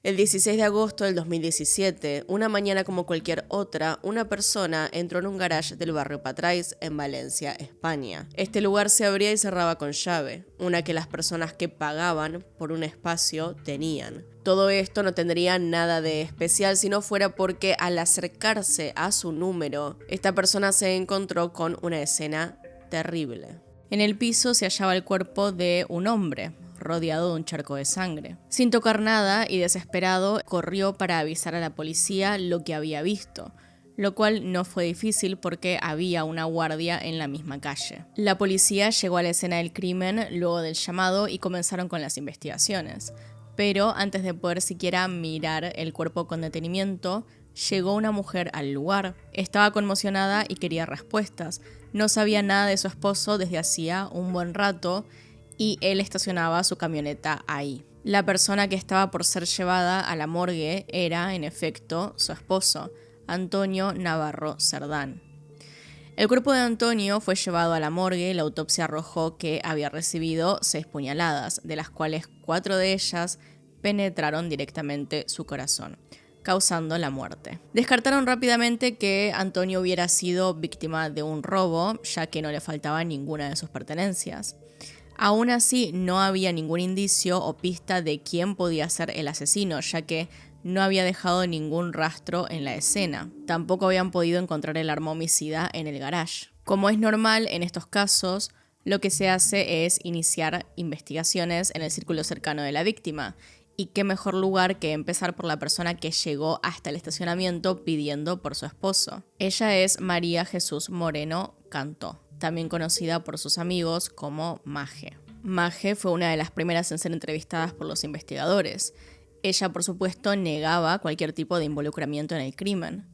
El 16 de agosto del 2017, una mañana como cualquier otra, una persona entró en un garage del barrio Patrais en Valencia, España. Este lugar se abría y cerraba con llave, una que las personas que pagaban por un espacio tenían. Todo esto no tendría nada de especial si no fuera porque al acercarse a su número, esta persona se encontró con una escena terrible. En el piso se hallaba el cuerpo de un hombre, rodeado de un charco de sangre. Sin tocar nada y desesperado, corrió para avisar a la policía lo que había visto, lo cual no fue difícil porque había una guardia en la misma calle. La policía llegó a la escena del crimen luego del llamado y comenzaron con las investigaciones. Pero antes de poder siquiera mirar el cuerpo con detenimiento, llegó una mujer al lugar. Estaba conmocionada y quería respuestas. No sabía nada de su esposo desde hacía un buen rato y él estacionaba su camioneta ahí. La persona que estaba por ser llevada a la morgue era, en efecto, su esposo, Antonio Navarro Cerdán. El cuerpo de Antonio fue llevado a la morgue y la autopsia arrojó que había recibido 6 puñaladas, de las cuales 4 de ellas penetraron directamente su corazón, causando la muerte. Descartaron rápidamente que Antonio hubiera sido víctima de un robo, ya que no le faltaba ninguna de sus pertenencias. Aún así, no había ningún indicio o pista de quién podía ser el asesino, ya que no había dejado ningún rastro en la escena. Tampoco habían podido encontrar el arma homicida en el garage. Como es normal en estos casos, lo que se hace es iniciar investigaciones en el círculo cercano de la víctima. Y qué mejor lugar que empezar por la persona que llegó hasta el estacionamiento pidiendo por su esposo. Ella es María Jesús Moreno Cantó, también conocida por sus amigos como Maje. Maje fue una de las primeras en ser entrevistadas por los investigadores. Ella, por supuesto, negaba cualquier tipo de involucramiento en el crimen.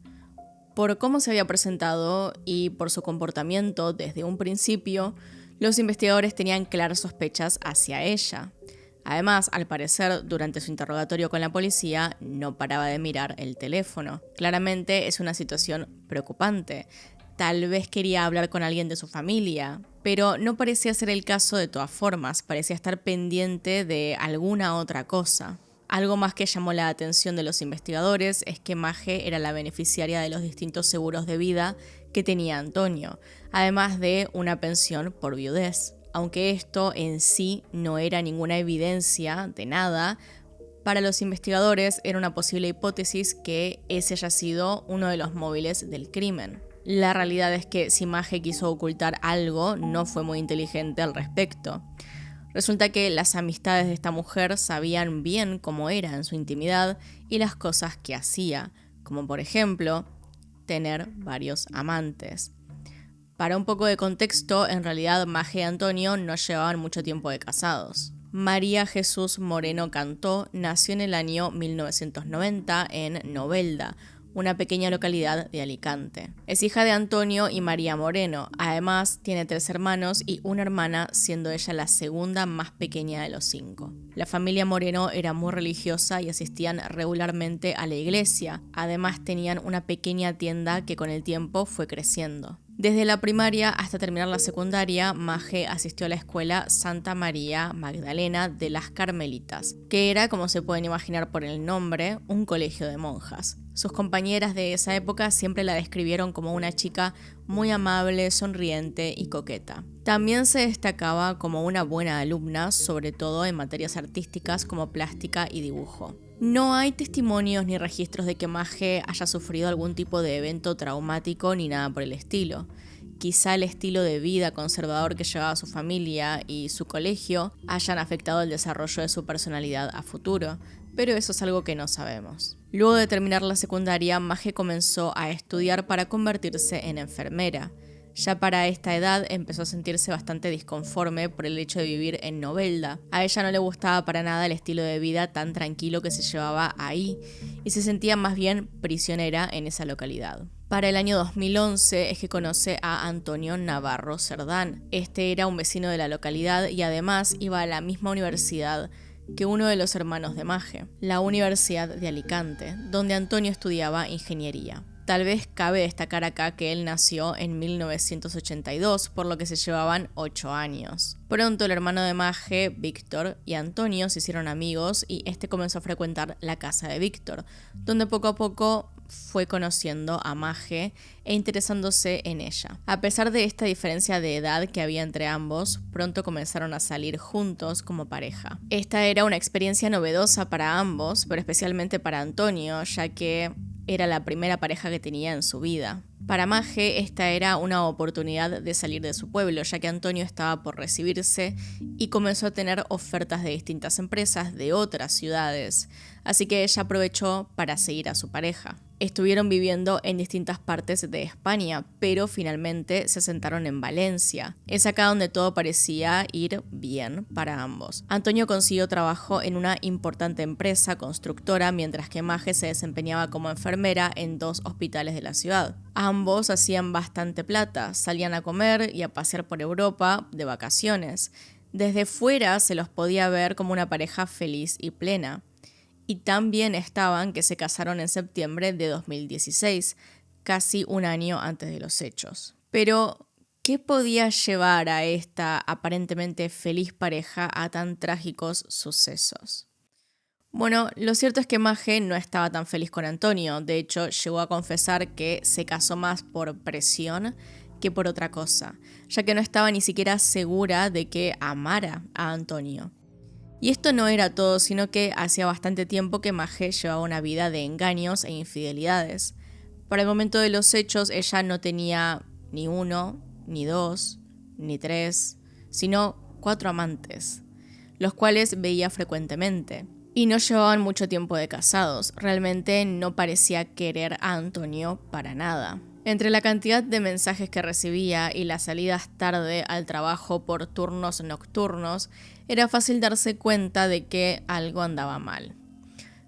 Por cómo se había presentado y por su comportamiento desde un principio, los investigadores tenían claras sospechas hacia ella. Además, al parecer, durante su interrogatorio con la policía, no paraba de mirar el teléfono. Claramente es una situación preocupante. Tal vez quería hablar con alguien de su familia, pero no parecía ser el caso de todas formas, parecía estar pendiente de alguna otra cosa. Algo más que llamó la atención de los investigadores es que Maje era la beneficiaria de los distintos seguros de vida que tenía Antonio, además de una pensión por viudez. Aunque esto en sí no era ninguna evidencia de nada, para los investigadores era una posible hipótesis que ese haya sido uno de los móviles del crimen. La realidad es que si Maje quiso ocultar algo, no fue muy inteligente al respecto. Resulta que las amistades de esta mujer sabían bien cómo era en su intimidad y las cosas que hacía, como por ejemplo, tener varios amantes. Para un poco de contexto, en realidad Maje y Antonio no llevaban mucho tiempo de casados. María Jesús Moreno Cantó nació en el año 1990 en Novelda, una pequeña localidad de Alicante. Es hija de Antonio y María Moreno. Además, tiene 3 hermanos y una hermana, siendo ella la segunda más pequeña de los 5. La familia Moreno era muy religiosa y asistían regularmente a la iglesia. Además, tenían una pequeña tienda que con el tiempo fue creciendo. Desde la primaria hasta terminar la secundaria, Maje asistió a la escuela Santa María Magdalena de las Carmelitas, que era, como se pueden imaginar por el nombre, un colegio de monjas. Sus compañeras de esa época siempre la describieron como una chica muy amable, sonriente y coqueta. También se destacaba como una buena alumna, sobre todo en materias artísticas como plástica y dibujo. No hay testimonios ni registros de que Maje haya sufrido algún tipo de evento traumático ni nada por el estilo. Quizá el estilo de vida conservador que llevaba su familia y su colegio hayan afectado el desarrollo de su personalidad a futuro, pero eso es algo que no sabemos. Luego de terminar la secundaria, Maje comenzó a estudiar para convertirse en enfermera. Ya para esta edad empezó a sentirse bastante disconforme por el hecho de vivir en Novelda. A ella no le gustaba para nada el estilo de vida tan tranquilo que se llevaba ahí y se sentía más bien prisionera en esa localidad. Para el año 2011 es que conoce a Antonio Navarro Cerdán. Este era un vecino de la localidad y además iba a la misma universidad que uno de los hermanos de Maje, la Universidad de Alicante, donde Antonio estudiaba ingeniería. tal vez cabe destacar acá que él nació en 1982, por lo que se llevaban 8 años. Pronto el hermano de Maje, Víctor, y Antonio se hicieron amigos y este comenzó a frecuentar la casa de Víctor, donde poco a poco fue conociendo a Maje e interesándose en ella. A pesar de esta diferencia de edad que había entre ambos, pronto comenzaron a salir juntos como pareja. Esta era una experiencia novedosa para ambos, pero especialmente para Antonio, ya que era la primera pareja que tenía en su vida. Para Maje, esta era una oportunidad de salir de su pueblo, ya que Antonio estaba por recibirse y comenzó a tener ofertas de distintas empresas de otras ciudades, así que ella aprovechó para seguir a su pareja. Estuvieron viviendo en distintas partes de España, pero finalmente se asentaron en Valencia. Es acá donde todo parecía ir bien para ambos. Antonio consiguió trabajo en una importante empresa constructora, mientras que Maje se desempeñaba como enfermera en 2 hospitales de la ciudad. Ambos hacían bastante plata, salían a comer y a pasear por Europa de vacaciones. Desde fuera se los podía ver como una pareja feliz y plena. Y tan bien estaban que se casaron en septiembre de 2016, casi un año antes de los hechos. Pero, ¿qué podía llevar a esta aparentemente feliz pareja a tan trágicos sucesos? Bueno, lo cierto es que Maje no estaba tan feliz con Antonio. De hecho, llegó a confesar que se casó más por presión que por otra cosa, ya que no estaba ni siquiera segura de que amara a Antonio. Y esto no era todo, sino que hacía bastante tiempo que Maje llevaba una vida de engaños e infidelidades. Para el momento de los hechos, ella no tenía ni 1, ni 2, ni 3, sino 4 amantes, los cuales veía frecuentemente. Y no llevaban mucho tiempo de casados, realmente no parecía querer a Antonio para nada. Entre la cantidad de mensajes que recibía y las salidas tarde al trabajo por turnos nocturnos, era fácil darse cuenta de que algo andaba mal.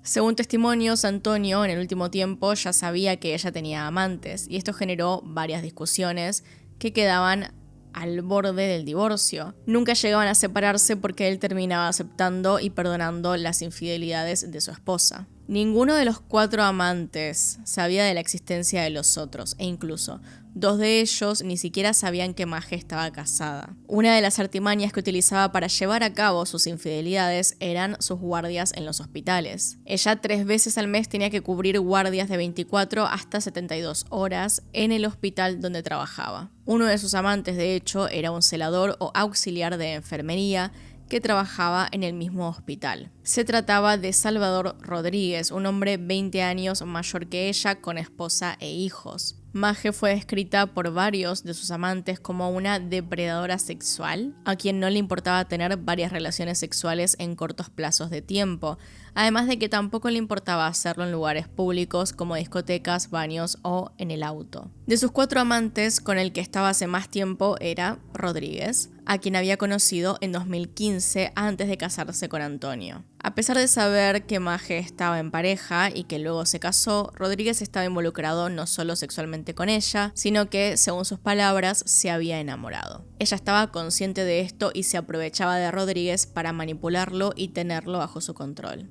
Según testimonios, Antonio en el último tiempo ya sabía que ella tenía amantes y esto generó varias discusiones que quedaban al borde del divorcio. Nunca llegaban a separarse porque él terminaba aceptando y perdonando las infidelidades de su esposa. Ninguno de los 4 amantes sabía de la existencia de los otros, e incluso 2 de ellos ni siquiera sabían que Maje estaba casada. Una de las artimañas que utilizaba para llevar a cabo sus infidelidades eran sus guardias en los hospitales. Ella 3 veces al mes tenía que cubrir guardias de 24 hasta 72 horas en el hospital donde trabajaba. Uno de sus amantes, de hecho, era un celador o auxiliar de enfermería que trabajaba en el mismo hospital. Se trataba de Salvador Rodríguez, un hombre 20 años mayor que ella, con esposa e hijos. Maje fue descrita por varios de sus amantes como una depredadora sexual, a quien no le importaba tener varias relaciones sexuales en cortos plazos de tiempo, además de que tampoco le importaba hacerlo en lugares públicos como discotecas, baños o en el auto. De sus 4 amantes, con el que estaba hace más tiempo era Rodríguez, a quien había conocido en 2015 antes de casarse con Antonio. A pesar de saber que Maje estaba en pareja y que luego se casó, Rodríguez estaba involucrado no solo sexualmente con ella, sino que, según sus palabras, se había enamorado. Ella estaba consciente de esto y se aprovechaba de Rodríguez para manipularlo y tenerlo bajo su control.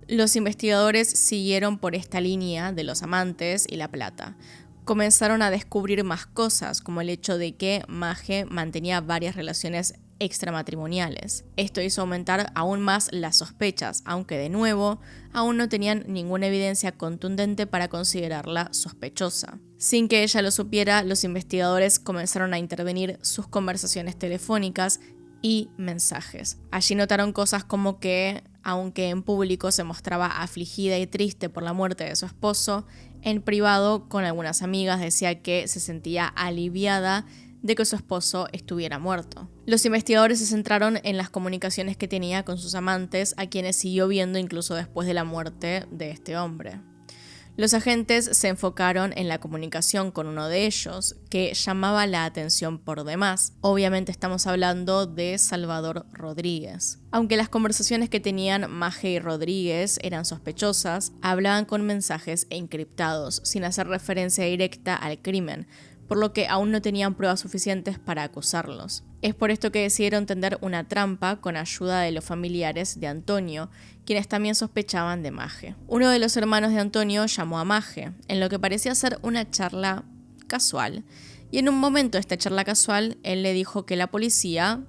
Los investigadores siguieron por esta línea de los amantes y la plata. Comenzaron a descubrir más cosas, como el hecho de que Maje mantenía varias relaciones extramatrimoniales. Esto hizo aumentar aún más las sospechas, aunque de nuevo, aún no tenían ninguna evidencia contundente para considerarla sospechosa. Sin que ella lo supiera, los investigadores comenzaron a intervenir sus conversaciones telefónicas y mensajes. Allí notaron cosas como que, aunque en público se mostraba afligida y triste por la muerte de su esposo, en privado con algunas amigas decía que se sentía aliviada de que su esposo estuviera muerto. Los investigadores se centraron en las comunicaciones que tenía con sus amantes, a quienes siguió viendo incluso después de la muerte de este hombre. Los agentes se enfocaron en la comunicación con uno de ellos, que llamaba la atención por demás. Obviamente estamos hablando de Salvador Rodríguez. Aunque las conversaciones que tenían Maje y Rodríguez eran sospechosas, hablaban con mensajes encriptados, sin hacer referencia directa al crimen, por lo que aún no tenían pruebas suficientes para acusarlos. Es por esto que decidieron tender una trampa con ayuda de los familiares de Antonio, quienes también sospechaban de Maje. Uno de los hermanos de Antonio llamó a Maje, en lo que parecía ser una charla casual, y en un momento de esta charla casual, él le dijo que la policía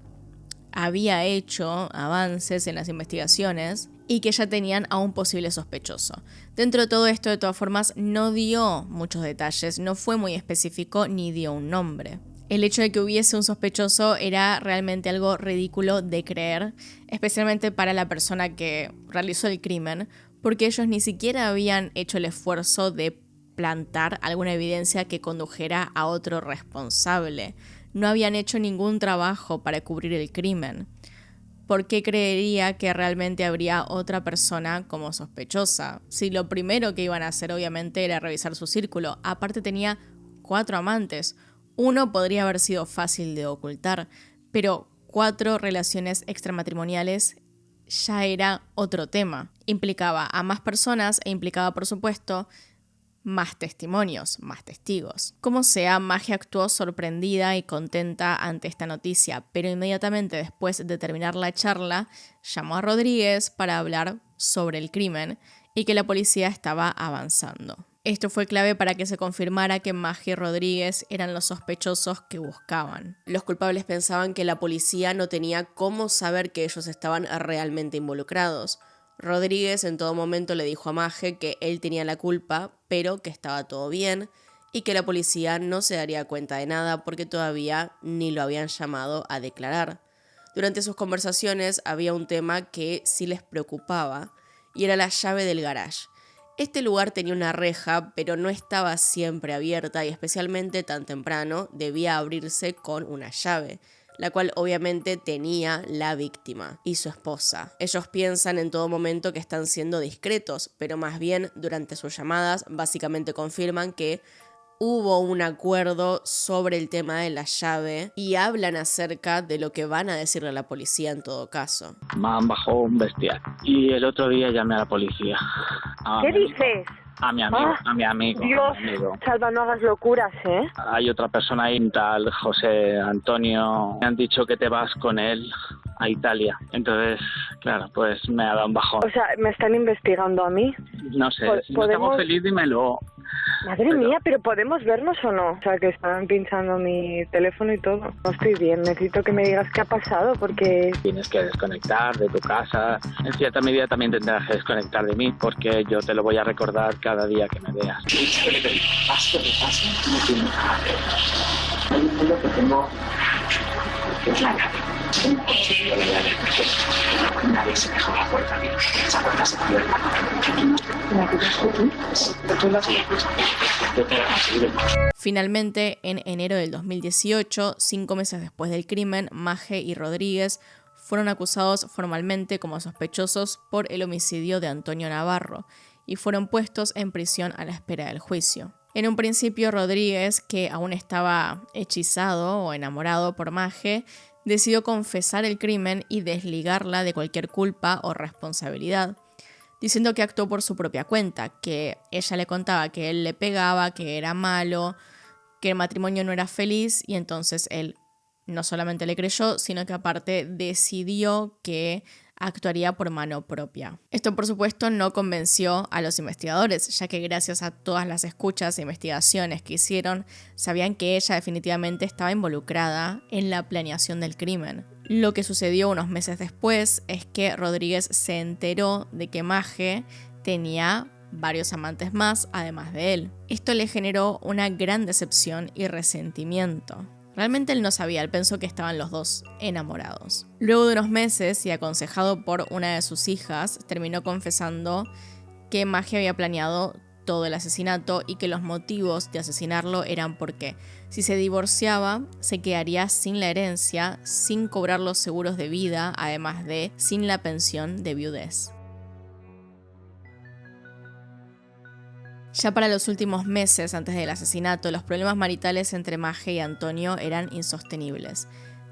había hecho avances en las investigaciones y que ya tenían a un posible sospechoso. Dentro de todo esto, de todas formas, no dio muchos detalles, no fue muy específico ni dio un nombre. El hecho de que hubiese un sospechoso era realmente algo ridículo de creer, especialmente para la persona que realizó el crimen, porque ellos ni siquiera habían hecho el esfuerzo de plantar alguna evidencia que condujera a otro responsable. No habían hecho ningún trabajo para cubrir el crimen. ¿Por qué creería que realmente habría otra persona como sospechosa? Si lo primero que iban a hacer obviamente era revisar su círculo. Aparte tenía 4 amantes. Uno podría haber sido fácil de ocultar, pero 4 relaciones extramatrimoniales ya era otro tema. Implicaba a más personas e implicaba, por supuesto, más testimonios, más testigos. Como sea, Maje actuó sorprendida y contenta ante esta noticia, pero inmediatamente después de terminar la charla, llamó a Rodríguez para hablar sobre el crimen y que la policía estaba avanzando. Esto fue clave para que se confirmara que Maje y Rodríguez eran los sospechosos que buscaban. Los culpables pensaban que la policía no tenía cómo saber que ellos estaban realmente involucrados. Rodríguez en todo momento le dijo a Maje que él tenía la culpa, pero que estaba todo bien y que la policía no se daría cuenta de nada porque todavía ni lo habían llamado a declarar. Durante sus conversaciones había un tema que sí les preocupaba y era la llave del garage. Este lugar tenía una reja, pero no estaba siempre abierta y especialmente tan temprano debía abrirse con una llave, la cual obviamente tenía la víctima y su esposa. Ellos piensan en todo momento que están siendo discretos, pero más bien durante sus llamadas básicamente confirman que hubo un acuerdo sobre el tema de la llave y hablan acerca de lo que van a decirle a la policía en todo caso. Me han bajado un bestial y el otro día llamé a la policía. ¿Qué dices? A mi amigo, a mi amigo. Dios, a mi amigo. Salva, no hagas locuras, ¿eh? Hay otra persona ahí, un tal José Antonio. Me han dicho que te vas con él a Italia. Entonces, claro, pues me ha dado un bajón. O sea, ¿me están investigando a mí? No sé, si no estamos feliz, dímelo. Madre mía, pero ¿podemos vernos o no? O sea, que estaban pinchando mi teléfono y todo. No estoy bien, necesito que me digas qué ha pasado porque... Tienes que desconectar de tu casa. En cierta medida también tendrás que desconectar de mí porque yo te lo voy a recordar cada día que me veas. Paso de paso, no tiene nada que ver. Hay un punto que tengo, que es la llave. Un conseguido la llave porque nadie se dejó la puerta abierta. Esa puerta se abrió la ¿La pillaste tú? Sí, tú la pillaste. Yo te la conseguí. Finalmente, en enero del 2018, 5 meses después del crimen, Maje y Rodríguez fueron acusados formalmente como sospechosos por el homicidio de Antonio Navarro y fueron puestos en prisión a la espera del juicio. En un principio, Rodríguez, que aún estaba hechizado o enamorado por Maje, decidió confesar el crimen y desligarla de cualquier culpa o responsabilidad, diciendo que actuó por su propia cuenta, que ella le contaba que él le pegaba, que era malo, que el matrimonio no era feliz y entonces él no solamente le creyó, sino que aparte decidió que actuaría por mano propia. Esto, por supuesto, no convenció a los investigadores, ya que gracias a todas las escuchas e investigaciones que hicieron, sabían que ella definitivamente estaba involucrada en la planeación del crimen. Lo que sucedió unos meses después es que Rodríguez se enteró de que Maje tenía varios amantes más, además de él. Esto le generó una gran decepción y resentimiento. Realmente él no sabía, él pensó que estaban los dos enamorados. Luego de unos meses y aconsejado por una de sus hijas, terminó confesando que Maje había planeado todo el asesinato y que los motivos de asesinarlo eran porque si se divorciaba se quedaría sin la herencia, sin cobrar los seguros de vida, además de sin la pensión de viudez. Ya para los últimos meses antes del asesinato, los problemas maritales entre Maje y Antonio eran insostenibles.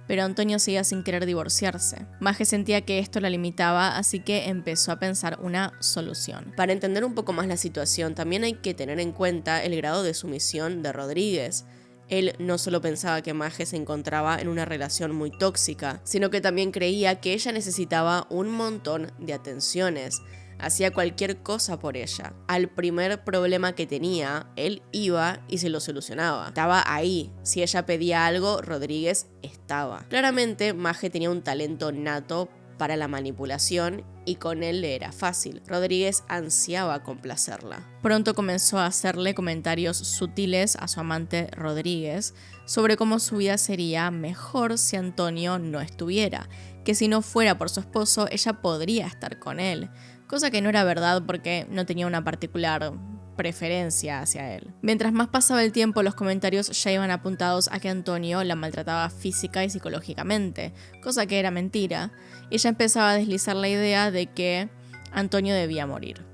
Pero Antonio seguía sin querer divorciarse. Maje sentía que esto la limitaba, así que empezó a pensar una solución. Para entender un poco más la situación, también hay que tener en cuenta el grado de sumisión de Rodríguez. Él no solo pensaba que Maje se encontraba en una relación muy tóxica, sino que también creía que ella necesitaba un montón de atenciones. Hacía cualquier cosa por ella. Al primer problema que tenía, él iba y se lo solucionaba. Estaba ahí. Si ella pedía algo, Rodríguez estaba. Claramente, Maje tenía un talento nato para la manipulación y con él le era fácil. Rodríguez ansiaba complacerla. Pronto comenzó a hacerle comentarios sutiles a su amante Rodríguez sobre cómo su vida sería mejor si Antonio no estuviera, que si no fuera por su esposo ella podría estar con él, cosa que no era verdad porque no tenía una particular preferencia hacia él. Mientras más pasaba el tiempo, los comentarios ya iban apuntados a que Antonio la maltrataba física y psicológicamente, cosa que era mentira. Ella empezaba a deslizar la idea de que Antonio debía morir.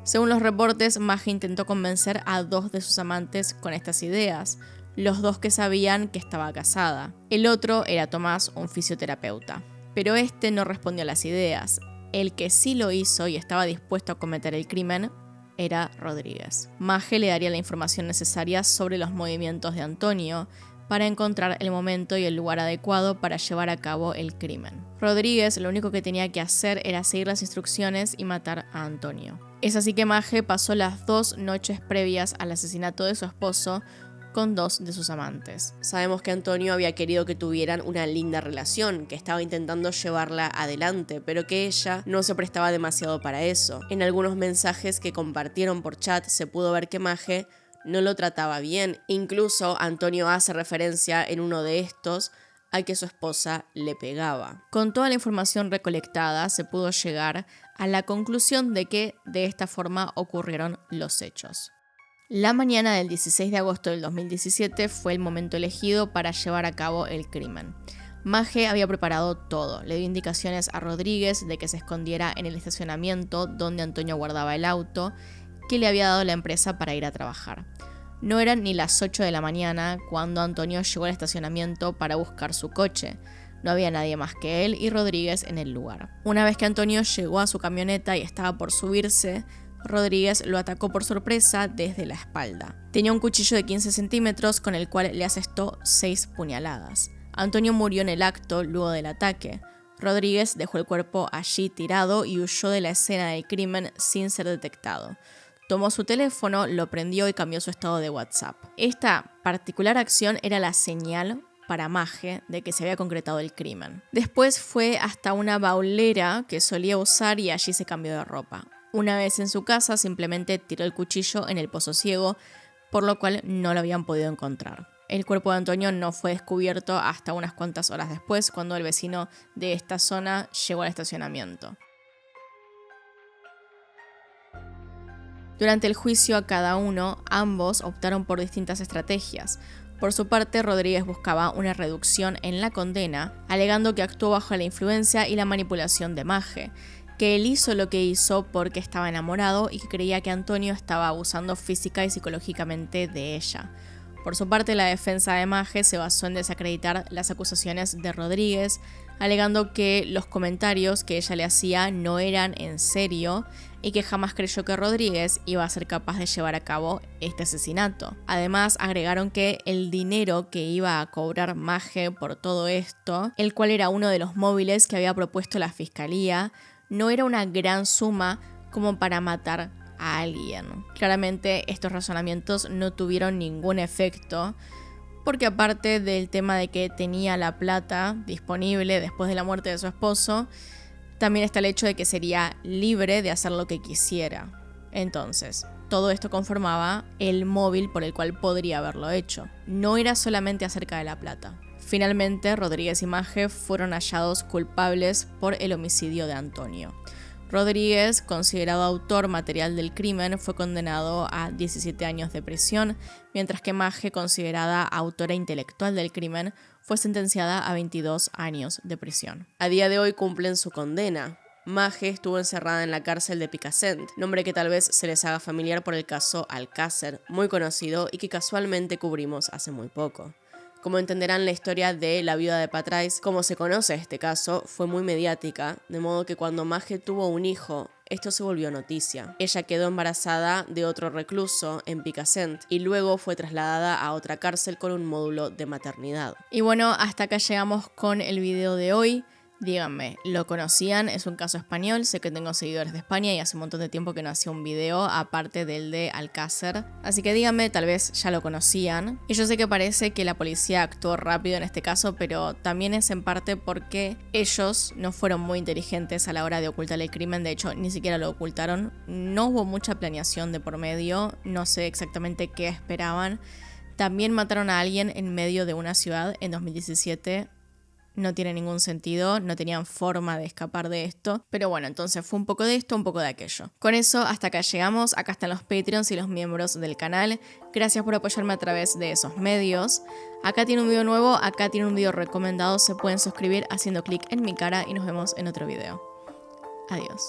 Según los reportes, Maje intentó convencer a 2 de sus amantes con estas ideas, los 2 que sabían que estaba casada. El otro era Tomás, un fisioterapeuta. Pero este no respondió a las ideas. El que sí lo hizo y estaba dispuesto a cometer el crimen era Rodríguez. Maje le daría la información necesaria sobre los movimientos de Antonio para encontrar el momento y el lugar adecuado para llevar a cabo el crimen. Rodríguez lo único que tenía que hacer era seguir las instrucciones y matar a Antonio. Es así que Maje pasó las 2 noches previas al asesinato de su esposo con 2 de sus amantes. Sabemos que Antonio había querido que tuvieran una linda relación, que estaba intentando llevarla adelante, pero que ella no se prestaba demasiado para eso. En algunos mensajes que compartieron por chat se pudo ver que Maje no lo trataba bien. Incluso Antonio hace referencia en uno de estos a que su esposa le pegaba. Con toda la información recolectada se pudo llegar a la conclusión de que de esta forma ocurrieron los hechos. La mañana del 16 de agosto del 2017 fue el momento elegido para llevar a cabo el crimen. Maje había preparado todo, le dio indicaciones a Rodríguez de que se escondiera en el estacionamiento donde Antonio guardaba el auto que le había dado la empresa para ir a trabajar. No eran ni las 8 de la mañana cuando Antonio llegó al estacionamiento para buscar su coche. No había nadie más que él y Rodríguez en el lugar. Una vez que Antonio llegó a su camioneta y estaba por subirse, Rodríguez lo atacó por sorpresa desde la espalda. Tenía un cuchillo de 15 centímetros con el cual le asestó 6 puñaladas. Antonio murió en el acto luego del ataque. Rodríguez dejó el cuerpo allí tirado y huyó de la escena del crimen sin ser detectado. Tomó su teléfono, lo prendió y cambió su estado de WhatsApp. Esta particular acción era la señal para Maje de que se había concretado el crimen. Después fue hasta una baulera que solía usar y allí se cambió de ropa. Una vez en su casa, simplemente tiró el cuchillo en el pozo ciego, por lo cual no lo habían podido encontrar. El cuerpo de Antonio no fue descubierto hasta unas cuantas horas después, cuando el vecino de esta zona llegó al estacionamiento. Durante el juicio a cada uno, ambos optaron por distintas estrategias. Por su parte, Rodríguez buscaba una reducción en la condena, alegando que actuó bajo la influencia y la manipulación de Maje, que él hizo lo que hizo porque estaba enamorado y que creía que Antonio estaba abusando física y psicológicamente de ella. Por su parte, la defensa de Maje se basó en desacreditar las acusaciones de Rodríguez, alegando que los comentarios que ella le hacía no eran en serio y que jamás creyó que Rodríguez iba a ser capaz de llevar a cabo este asesinato. Además, agregaron que el dinero que iba a cobrar Maje por todo esto, el cual era uno de los móviles que había propuesto la fiscalía, no era una gran suma como para matar a alguien. Claramente estos razonamientos no tuvieron ningún efecto, porque aparte del tema de que tenía la plata disponible después de la muerte de su esposo, también está el hecho de que sería libre de hacer lo que quisiera. Entonces, todo esto conformaba el móvil por el cual podría haberlo hecho. No era solamente acerca de la plata. Finalmente, Rodríguez y Maje fueron hallados culpables por el homicidio de Antonio. Rodríguez, considerado autor material del crimen, fue condenado a 17 años de prisión, mientras que Maje, considerada autora intelectual del crimen, fue sentenciada a 22 años de prisión. A día de hoy cumplen su condena. Maje estuvo encerrada en la cárcel de Picassent, nombre que tal vez se les haga familiar por el caso Alcácer, muy conocido y que casualmente cubrimos hace muy poco. Como entenderán, la historia de la viuda de Patrais, como se conoce este caso, fue muy mediática, de modo que cuando Magge tuvo un hijo, esto se volvió noticia. Ella quedó embarazada de otro recluso en Picassent y luego fue trasladada a otra cárcel con un módulo de maternidad. Y bueno, hasta acá llegamos con el video de hoy. Díganme, ¿lo conocían? Es un caso español, sé que tengo seguidores de España y hace un montón de tiempo que no hacía un video aparte del de Alcácer. Así que díganme, tal vez ya lo conocían. Y yo sé que parece que la policía actuó rápido en este caso, pero también es en parte porque ellos no fueron muy inteligentes a la hora de ocultar el crimen. De hecho, ni siquiera lo ocultaron. No hubo mucha planeación de por medio, no sé exactamente qué esperaban. También mataron a alguien en medio de una ciudad en 2017. No tiene ningún sentido, no tenían forma de escapar de esto. Pero bueno, entonces fue un poco de esto, un poco de aquello. Con eso, hasta acá llegamos. Acá están los Patreons y los miembros del canal. Gracias por apoyarme a través de esos medios. Acá tiene un video nuevo, acá tiene un video recomendado. Se pueden suscribir haciendo clic en mi cara y nos vemos en otro video. Adiós.